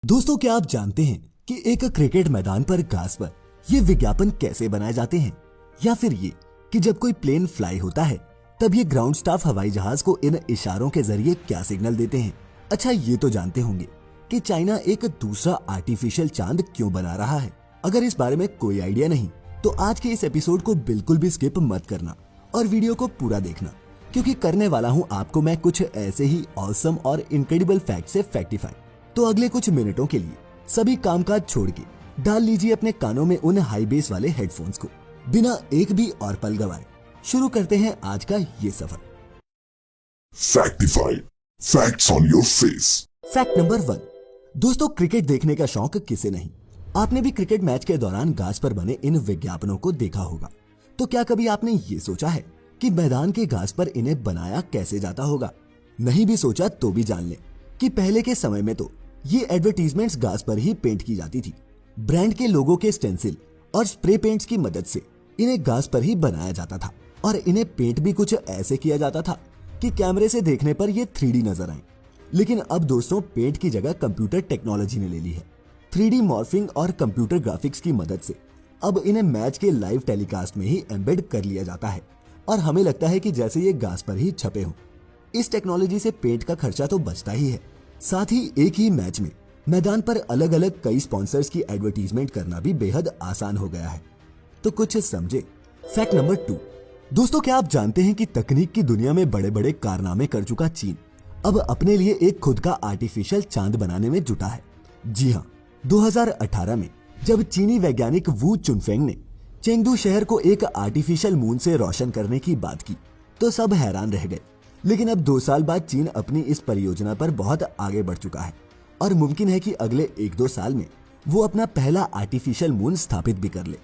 दोस्तों, क्या आप जानते हैं कि एक क्रिकेट मैदान पर घास पर ये विज्ञापन कैसे बनाए जाते हैं? या फिर ये कि जब कोई प्लेन फ्लाई होता है तब ये ग्राउंड स्टाफ हवाई जहाज को इन इशारों के जरिए क्या सिग्नल देते हैं? अच्छा, ये तो जानते होंगे कि चाइना एक दूसरा आर्टिफिशियल चांद क्यों बना रहा है। अगर इस बारे में कोई आइडिया नहीं तो आज के इस एपिसोड को बिल्कुल भी स्किप मत करना और वीडियो को पूरा देखना, क्योंकि करने वाला हूँ आपको मैं कुछ ऐसे ही ऑसम और इनक्रेडिबल फैक्ट से फैक्टिफाई। तो अगले कुछ मिनटों के लिए सभी कामकाज छोड़ के डाल लीजिए अपने कानों में उन हाई बेस वाले हेडफोन्स को। बिना एक भी और पल गवाए शुरू करते हैं आज का ये सफर। Factified. Facts on your face. Fact number 1। दोस्तों, क्रिकेट देखने का शौक किसे नहीं। आपने भी क्रिकेट मैच के दौरान घास पर बने इन विज्ञापनों को देखा होगा। तो क्या कभी आपने ये सोचा है कि मैदान के घास पर इन्हें बनाया कैसे जाता होगा? नहीं भी सोचा तो भी जान लें कि पहले के समय में तो ये एडवर्टीजमेंट्स घास पर ही पेंट की जाती थी। ब्रांड के लोगों के स्टेंसिल और स्प्रे पेंट्स की मदद से इन्हें घास पर ही बनाया जाता था और इन्हें पेंट भी कुछ ऐसे किया जाता था कि कैमरे से देखने पर ये 3D नजर आए। लेकिन अब दोस्तों, पेंट की जगह कंप्यूटर टेक्नोलॉजी ने ले ली है। 3D मॉर्फिंग और कंप्यूटर ग्राफिक्स की मदद से अब इन्हें मैच के लाइव टेलीकास्ट में ही एम्बेड कर लिया जाता है और हमें लगता है कि जैसे ये घास पर ही छपे हों। इस टेक्नोलॉजी से पेंट का खर्चा तो बचता ही है, साथ ही एक ही मैच में मैदान पर अलग अलग कई स्पॉन्सर्स की एडवर्टीजमेंट करना भी बेहद आसान हो गया है। तो कुछ समझे। Fact number 2। दोस्तों, क्या आप जानते हैं कि तकनीक की दुनिया में बड़े बड़े कारनामे कर चुका चीन अब अपने लिए एक खुद का आर्टिफिशियल चांद बनाने में जुटा है। जी हाँ, 2018 में जब चीनी वैज्ञानिक वू चुनफेंग ने चेंगडू शहर को एक आर्टिफिशियल मून से रोशन करने की बात की तो सब हैरान रह गए। लेकिन अब 2 साल बाद चीन अपनी इस परियोजना पर बहुत आगे बढ़ चुका है और मुमकिन है कि अगले 1-2 साल में वो अपना पहला आर्टिफिशियल मून स्थापित भी कर ले।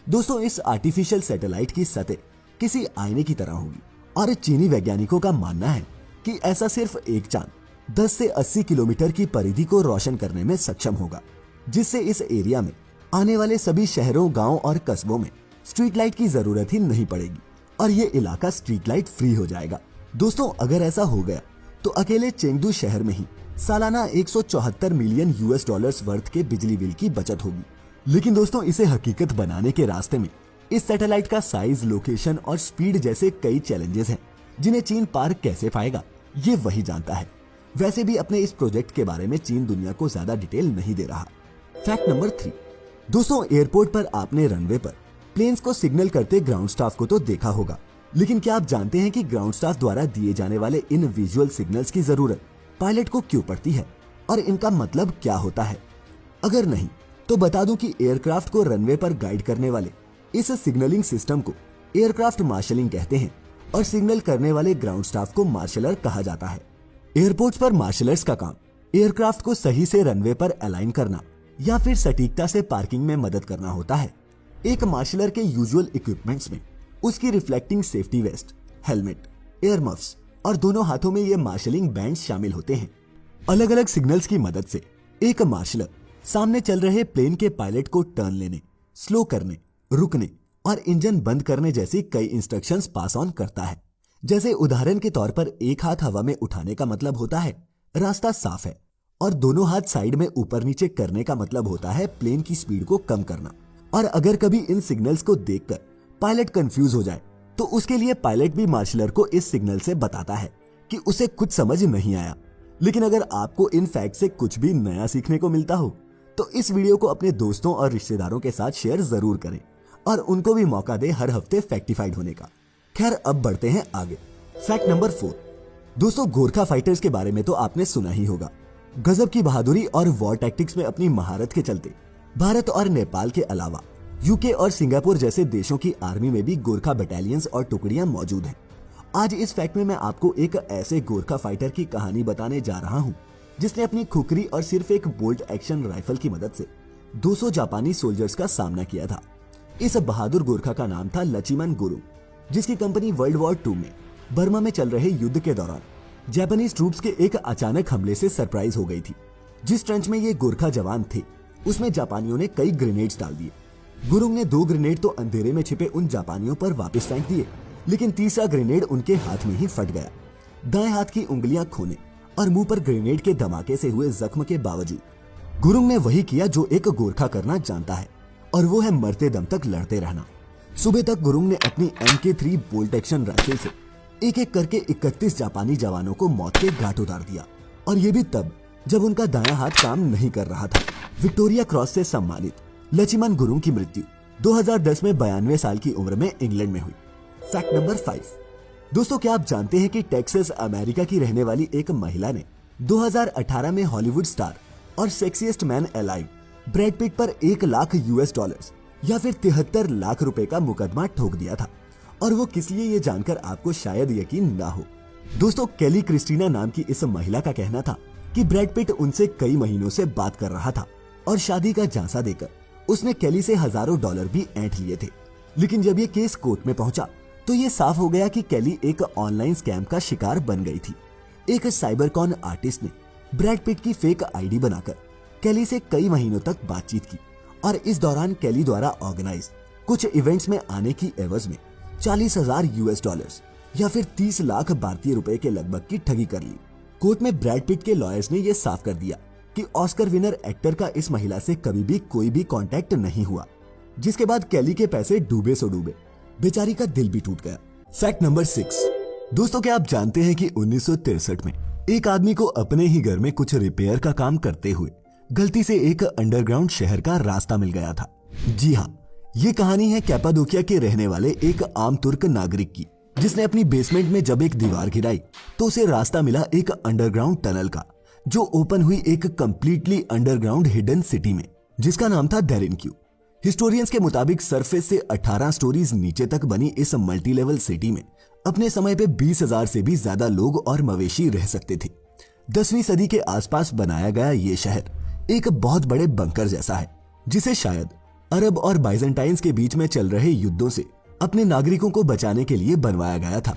दोस्तों, इस आर्टिफिशियल सैटेलाइट की सतह किसी आईने की तरह होगी और चीनी वैज्ञानिकों का मानना है कि ऐसा सिर्फ एक चांद 10 से 80 किलोमीटर की परिधि को रोशन करने में सक्षम होगा, जिससे इस एरिया में आने वाले सभी शहरों, गाँव और कस्बों में स्ट्रीट लाइट की जरूरत ही नहीं पड़ेगी और ये इलाका स्ट्रीट लाइट फ्री हो जाएगा। दोस्तों, अगर ऐसा हो गया तो अकेले चेंगडू शहर में ही सालाना 174 मिलियन US$ वर्थ के बिजली बिल की बचत होगी। लेकिन दोस्तों, इसे हकीकत बनाने के रास्ते में इस सैटेलाइट का साइज, लोकेशन और स्पीड जैसे कई चैलेंजेस हैं, जिन्हें चीन पार कैसे पाएगा ये वही जानता है। वैसे भी अपने इस प्रोजेक्ट के बारे में चीन दुनिया को ज्यादा डिटेल नहीं दे रहा। Fact number 3। दोस्तों, एयरपोर्ट पर आपने रनवे पर प्लेन्स को सिग्नल करते ग्राउंड स्टाफ को तो देखा होगा, लेकिन क्या आप जानते हैं कि ग्राउंड स्टाफ द्वारा दिए जाने वाले इन विजुअल सिग्नल्स की जरूरत पायलट को क्यों पड़ती है और इनका मतलब क्या होता है? अगर नहीं तो बता दूं कि एयरक्राफ्ट को रनवे पर गाइड करने वाले इस सिग्नलिंग सिस्टम को एयरक्राफ्ट मार्शलिंग कहते हैं और सिग्नल करने वाले ग्राउंड स्टाफ को मार्शलर कहा जाता है। एयरपोर्ट्स पर मार्शलर्स का काम एयरक्राफ्ट को सही से रनवे पर अलाइन करना या फिर सटीकता से पार्किंग में मदद करना होता है। एक मार्शलर के यूजुअल इक्विपमेंट्स में उसकी reflecting safety vest, helmet, earmuffs और दोनों हाथों में ये मार्शलिंग बैंड्स शामिल होते हैं। अलग अलग सिग्नल्स की मदद से एक मार्शलर सामने चल रहे प्लेन के पायलट को टर्न लेने, स्लो करने, रुकने और इंजन बंद करने जैसी कई इंस्ट्रक्शंस पास ऑन करता है। जैसे उदाहरण के तौर पर एक हाथ हवा में उठाने का मतलब होता है रास्ता साफ है और दोनों हाथ साइड में ऊपर नीचे करने का मतलब होता है प्लेन की स्पीड को कम करना। और अगर कभी इन सिग्नल्स को देखकर पायलट कंफ्यूज हो जाए तो उसके लिए पायलट भी मार्शलर को इस सिग्नल से बताता है कि उसे कुछ समझ नहीं आया। लेकिन अगर आपको इन फैक्ट से कुछ भी नया सीखने को मिलता हो तो इस वीडियो को अपने दोस्तों और रिश्तेदारों के साथ शेयर जरूर करें और उनको भी मौका दे हर हफ्ते फैक्टिफाइड होने का। खैर, अब बढ़ते हैं आगे। Fact number 4। दोस्तों, गोरखा फाइटर्स के बारे में तो आपने सुना ही होगा। गजब की बहादुरी और वॉर टैक्टिक्स में अपनी महारत के चलते भारत और नेपाल के अलावा यूके और सिंगापुर जैसे देशों की आर्मी में भी गोरखा बटालियंस और टुकड़ियां मौजूद हैं। आज इस फैक्ट में मैं आपको एक ऐसे गोरखा फाइटर की कहानी बताने जा रहा हूं जिसने अपनी खुखरी और सिर्फ एक बोल्ट एक्शन राइफल की मदद से 200 जापानी सोल्जर्स का सामना किया था। इस बहादुर गोरखा का नाम था लचिमन गुरुंग, जिसकी कंपनी वर्ल्ड वॉर 2 में बर्मा में चल रहे युद्ध के दौरान जापानीज ट्रूप्स के एक अचानक हमले से सरप्राइज हो गई थी। जिस ट्रेंच में ये गोरखा जवान थे उसमें जापानियों ने कई ग्रेनेड्स डाल दिए। गुरुंग ने 2 ग्रेनेड तो अंधेरे में छिपे उन जापानियों पर वापस फेंक दिए, लेकिन तीसरा ग्रेनेड उनके हाथ में ही फट गया। दाएं हाथ की उंगलियां खोने और मुंह पर ग्रेनेड के धमाके से हुए जख्म के बावजूद गुरुंग ने वही किया जो एक गोरखा करना जानता है, और वो है मरते दम तक लड़ते रहना। सुबह तक गुरुंग ने अपनी MK3 बोल्ट एक्शन राइफल से एक एक करके 31 जापानी जवानों को मौत के घाट उतार दिया, और ये भी तब जब उनका दायां हाथ काम नहीं कर रहा था। विक्टोरिया क्रॉस से सम्मानित लचिमन गुरुंग की मृत्यु 2010 में 92 साल की उम्र में इंग्लैंड में हुई। Fact number 5। दोस्तों, क्या आप जानते हैं कि टेक्सास अमेरिका की रहने वाली एक महिला ने 2018 में हॉलीवुड स्टार और sexiest man alive Brad Pitt पर $1,00,000 या फिर 73 लाख रुपए का मुकदमा ठोक दिया था, और वो किस लिए ये जानकर आपको शायद यकीन ना हो। दोस्तों, केली क्रिस्टीना नाम की इस महिला का कहना था कि ब्रैड पिट उनसे कई महीनों से बात कर रहा था और शादी का झांसा देकर उसने केली से हजारों डॉलर भी ऐंठ लिए थे। लेकिन जब ये केस कोर्ट में पहुंचा तो ये साफ हो गया कि केली एक ऑनलाइन स्कैम का शिकार बन गई थी। एक साइबरकॉन आर्टिस्ट ने ब्रैड पिट की फेक आईडी बनाकर केली से कई महीनों तक बातचीत की, और इस दौरान केली द्वारा ऑर्गेनाइज कुछ इवेंट्स में आने की एवज में $40,000 या फिर 30 लाख भारतीय रुपए के लगभग की ठगी कर ली। कोर्ट में ब्रैड पिट के लॉयर्स ने यह साफ कर दिया कि ऑस्कर विनर एक्टर का इस महिला से कभी भी कोई भी कांटेक्ट नहीं हुआ, जिसके बाद केली के पैसे डूबे सो डूबे, बेचारी का दिल भी टूट गया। Fact number 6। दोस्तों, क्या आप जानते हैं कि 1963 में एक आदमी को अपने ही घर में कुछ रिपेयर का काम करते हुए गलती से एक अंडरग्राउंड शहर का रास्ता मिल गया था। जी हाँ, ये कहानी है कैपाडोकिया के रहने वाले एक आम तुर्क नागरिक की, जिसने अपनी बेसमेंट में जब एक दीवार गिराई तो उसे रास्ता मिला एक अंडरग्राउंड टनल का, जो ओपन हुई एक कंप्लीटली अंडरग्राउंड हिडन सिटी में, जिसका नाम था डेरिनक्यू। हिस्टोरियंस के मुताबिक सरफेस से 18 स्टोरीज नीचे तक बनी इस मल्टी लेवल सिटी में अपने समय पे 20,000 से भी ज्यादा लोग और मवेशी रह सकते थे। 10वीं सदी के आसपास बनाया गया ये शहर एक बहुत बड़े बंकर जैसा है, जिसे शायद अरब और बाइजेंटाइंस के बीच में चल रहे युद्धों से अपने नागरिकों को बचाने के लिए बनवाया गया था।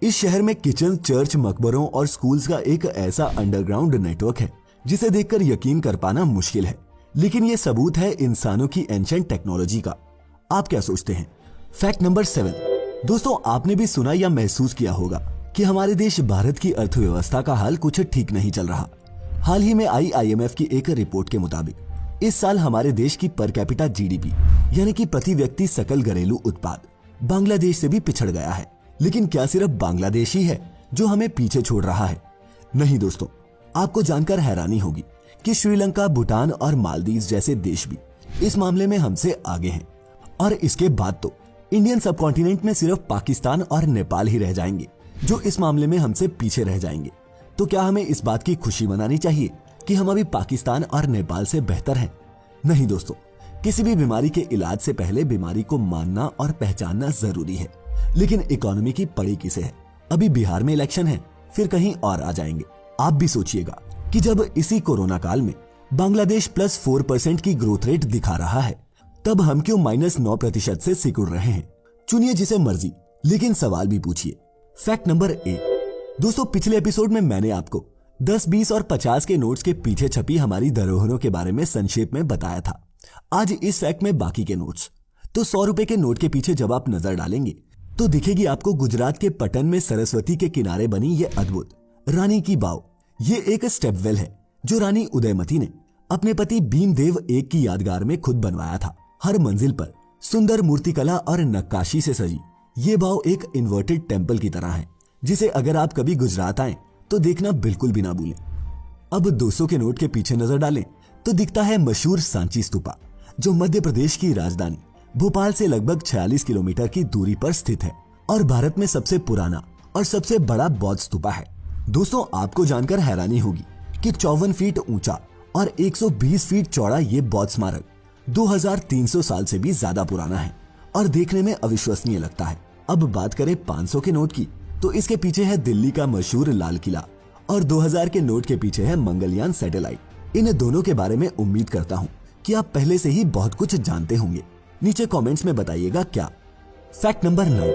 इस शहर में किचन, चर्च, मकबरों और स्कूल्स का एक ऐसा अंडरग्राउंड नेटवर्क है जिसे देखकर यकीन कर पाना मुश्किल है, लेकिन ये सबूत है इंसानों की एंशिएंट टेक्नोलॉजी का। आप क्या सोचते हैं? Fact number 7। दोस्तों, आपने भी सुना या महसूस किया होगा कि हमारे देश भारत की अर्थव्यवस्था का हाल कुछ ठीक नहीं चल रहा। हाल ही में आई IMF की एक रिपोर्ट के मुताबिक इस साल हमारे देश की पर कैपिटा GDP यानी कि प्रति व्यक्ति सकल घरेलू उत्पाद बांग्लादेश से भी पिछड़ गया है। लेकिन क्या सिर्फ बांग्लादेश ही है जो हमें पीछे छोड़ रहा है? नहीं दोस्तों, आपको जानकर हैरानी होगी कि श्रीलंका, भूटान और मालदीव जैसे देश भी इस मामले में हमसे आगे हैं। और इसके बाद तो इंडियन सबकॉन्टिनेंट में सिर्फ पाकिस्तान और नेपाल ही रह जाएंगे जो इस मामले में हमसे पीछे रह जाएंगे। तो क्या हमें इस बात की खुशी मनानी चाहिए कि हम अभी पाकिस्तान और नेपाल से बेहतर हैं? नहीं दोस्तों, किसी भी बीमारी के इलाज से पहले बीमारी को मानना और पहचानना जरूरी है। लेकिन इकोनॉमी की पड़ी किसे है? अभी बिहार में इलेक्शन है, फिर कहीं और आ जाएंगे। आप भी सोचिएगा कि जब इसी कोरोना काल में बांग्लादेश +4% की ग्रोथ रेट दिखा रहा है, तब हम क्यों -9% से सिकुड़ रहे हैं? चुनिए जिसे मर्जी, लेकिन सवाल भी पूछिए। Fact number 8। दोस्तों, पिछले एपिसोड में मैंने आपको 10, 20 और 50 के नोट्स के पीछे छपी हमारी धरोहरों के बारे में संक्षेप में बताया था। आज इस फैक्ट में बाकी के नोट्स। तो 100 रुपए के नोट के पीछे जब आप नजर डालेंगे तो दिखेगी आपको गुजरात के पटन में सरस्वती के किनारे बनी ये अद्भुत रानी की बाव। ये एक स्टेप वेल है जो रानी उदयमती ने अपने पति भीमदेव एक की यादगार में खुद बनवाया था। हर मंजिल पर सुंदर मूर्तिकला और नक्काशी से सजी ये बाव एक इन्वर्टेड टेम्पल की तरह है, जिसे अगर आप कभी गुजरात आए तो देखना बिल्कुल भी ना भूलें। अब 200 के नोट के पीछे नजर डालें तो दिखता है मशहूर सांची स्तूपा, जो मध्य प्रदेश की राजधानी भोपाल से लगभग 46 किलोमीटर की दूरी पर स्थित है और भारत में सबसे पुराना और सबसे बड़ा बौद्ध स्तूपा है। दोस्तों, आपको जानकर हैरानी होगी कि 54 फीट ऊंचा और 120 फीट चौड़ा ये बौद्ध स्मारक 2300 साल से भी ज्यादा पुराना है और देखने में अविश्वसनीय लगता है। अब बात करें 500 के नोट की, तो इसके पीछे है दिल्ली का मशहूर लाल किला और 2000 के नोट के पीछे है मंगलयान सैटेलाइट। इन दोनों के बारे में उम्मीद करता हूँ कि आप पहले से ही बहुत कुछ जानते होंगे। नीचे कमेंट्स में बताइएगा क्या। Fact number 9।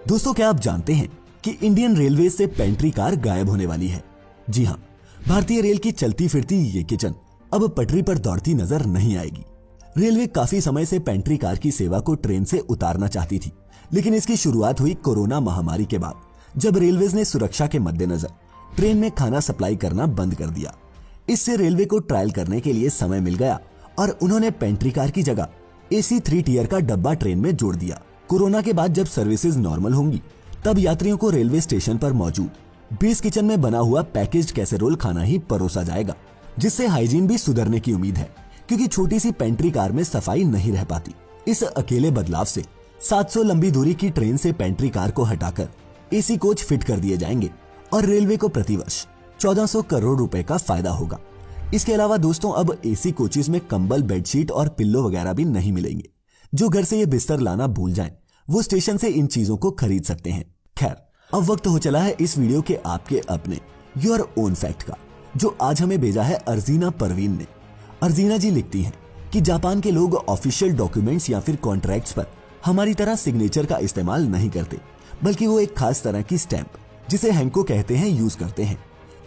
दोस्तों, क्या आप जानते हैं कि इंडियन रेलवे से पेंट्री कार गायब होने वाली है? जी हाँ, भारतीय रेल की चलती फिरती ये किचन अब पटरी पर दौड़ती नजर नहीं आएगी। रेलवे काफी समय से पेंट्री कार की सेवा को ट्रेन से उतारना चाहती थी, लेकिन इसकी शुरुआत हुई कोरोना महामारी के बाद, जब रेलवेज ने सुरक्षा के मद्देनजर ट्रेन में खाना सप्लाई करना बंद कर दिया। इससे रेलवे को ट्रायल करने के लिए समय मिल गया और उन्होंने पेंट्री कार की जगह AC 3 टियर का डब्बा ट्रेन में जोड़ दिया। कोरोना के बाद जब सर्विसेज नॉर्मल होंगी तब यात्रियों को रेलवे स्टेशन पर मौजूद बेस किचन में बना हुआ पैकेज्ड कैसेरोल खाना ही परोसा जाएगा, जिससे हाइजीन भी सुधरने की उम्मीद है, क्योंकि छोटी सी पेंट्री कार में सफाई नहीं रह पाती। इस अकेले बदलाव से 700 लंबी दूरी की ट्रेन से पेंट्री कार को हटाकर AC कोच फिट कर दिए जाएंगे और रेलवे को प्रतिवर्ष 1400 करोड़ रुपए का फायदा होगा। इसके अलावा दोस्तों अब AC कोचेस में कंबल, बेडशीट और पिल्लो वगैरह भी नहीं मिलेंगे। जो घर से ये बिस्तर लाना भूल जाएं, वो स्टेशन से इन चीजों को खरीद सकते हैं। खैर, अब वक्त हो चला है इस वीडियो के आपके अपने योर ओन फैक्ट का, जो आज हमें भेजा है अर्जीना परवीन ने। अर्जीना जी लिखती हैं कि जापान के लोग ऑफिशियल डॉक्यूमेंट्स या फिर कॉन्ट्रैक्ट्स पर हमारी तरह सिग्नेचर का इस्तेमाल नहीं करते, बल्कि वो एक खास तरह की स्टैंप, जिसे हैंको कहते हैं, यूज करते हैं।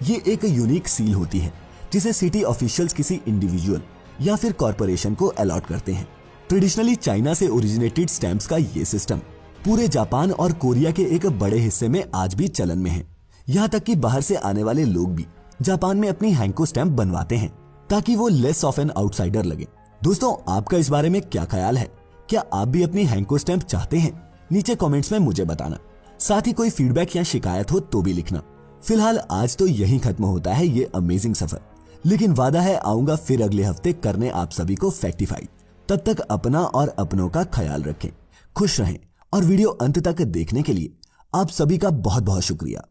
ये एक यूनिक सील होती है जिसे सिटी ऑफिशियल्स किसी इंडिविजुअल या फिर कॉर्पोरेशन को अलॉट करते हैं। ट्रेडिशनली चाइना से ओरिजिनेटेड स्टैंप्स का ये सिस्टम पूरे जापान और कोरिया के एक बड़े हिस्से में आज भी चलन में है। यहाँ तक कि बाहर से आने वाले लोग भी जापान में अपनी हैंको स्टैंप बनवाते हैं ताकि वो लेस ऑफ एन आउटसाइडर लगे। दोस्तों, आपका इस बारे में क्या ख्याल है? क्या आप भी अपनी हैंको स्टैंप चाहते हैं? नीचे कमेंट्स में मुझे बताना। साथ ही कोई फीडबैक या शिकायत हो तो भी लिखना। फिलहाल आज तो यहीं खत्म होता है ये अमेजिंग सफर, लेकिन वादा है आऊंगा फिर अगले हफ्ते करने आप सभी को फैक्टिफाई। तब तक अपना और अपनों का ख्याल रखें, खुश रहें और वीडियो अंत तक देखने के लिए आप सभी का बहुत बहुत शुक्रिया।